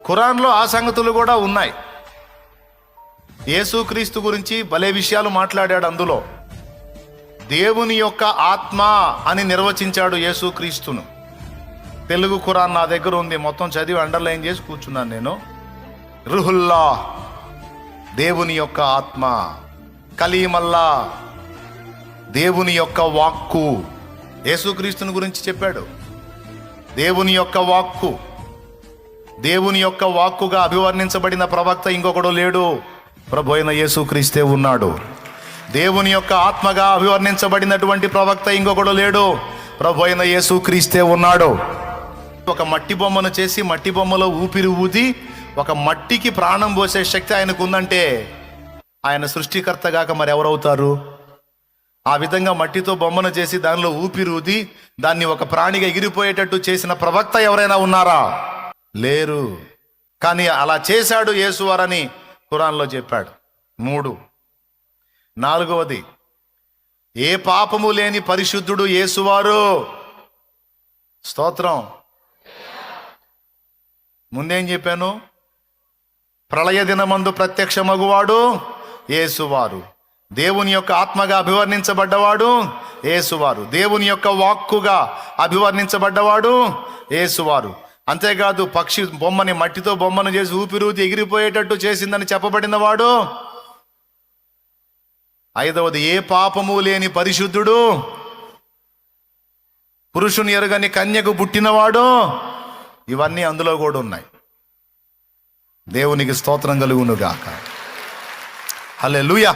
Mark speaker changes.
Speaker 1: ఖురాన్లో ఆ సంగతులు కూడా ఉన్నాయి. యేసుక్రీస్తు గురించి భలే విషయాలు మాట్లాడాడు. అందులో దేవుని యొక్క ఆత్మ అని నిర్వచించాడు యేసుక్రీస్తును. తెలుగు ఖురాన్ నా దగ్గర ఉంది, మొత్తం చదివి అండర్లైన్ చేసి కూర్చున్నాను నేను. రుహుల్లా, దేవుని యొక్క ఆత్మ. కలీమల్లా, దేవుని యొక్క వాక్కు. యేసుక్రీస్తుని గురించి చెప్పాడు. దేవుని యొక్క వాక్కు, దేవుని యొక్క వాక్కుగా అభివర్ణించబడిన ప్రవక్త ఇంకొకడు లేడు, ప్రభు అయిన యేసుక్రీస్తే ఉన్నాడు. దేవుని యొక్క ఆత్మగా అభివర్ణించబడినటువంటి ప్రవక్త ఇంకొకడు లేడు, ప్రభు అయిన యేసుక్రీస్తే ఉన్నాడు. ఒక మట్టి బొమ్మను చేసి మట్టి బొమ్మలో ఊపిరి ఊది ఒక మట్టికి ప్రాణం పోసే శక్తి ఆయనకు ఉందంటే ఆయన సృష్టికర్తగాక మరి ఎవరవుతారు? ఆ విధంగా మట్టితో బొమ్మను చేసి దానిలో ఊపిరి ఊది దాన్ని ఒక ప్రాణిగా ఎగిరిపోయేటట్టు చేసిన ప్రవక్త ఎవరైనా ఉన్నారా? లేరు. కానీ అలా చేశాడు యేసువారని ఖురాన్లో చెప్పాడు. 3. 4వది, ఏ పాపము లేని పరిశుద్ధుడు యేసువారు. స్తోత్రం. ముందేం చెప్పాను? ప్రళయ దినమందు ప్రత్యక్షమగువాడు యేసువారు. దేవుని యొక్క ఆత్మగా అభివర్ణించబడ్డవాడు యేసువారు. దేవుని యొక్క వాక్కుగా అభివర్ణించబడ్డవాడు యేసువారు. అంతేకాదు, పక్షి బొమ్మని మట్టితో బొమ్మను చేసి ఊపిరూతి ఎగిరిపోయేటట్టు చేసిందని చెప్పబడిన వాడు. 5వది, ఏ పాపము లేని పరిశుద్ధుడు, పురుషుని ఎరుగని కన్యకు పుట్టినవాడు. ఇవన్నీ అందులో కూడా ఉన్నాయి. దేవునికి స్తోత్రం కలుగును గాక. హల్లెలూయా.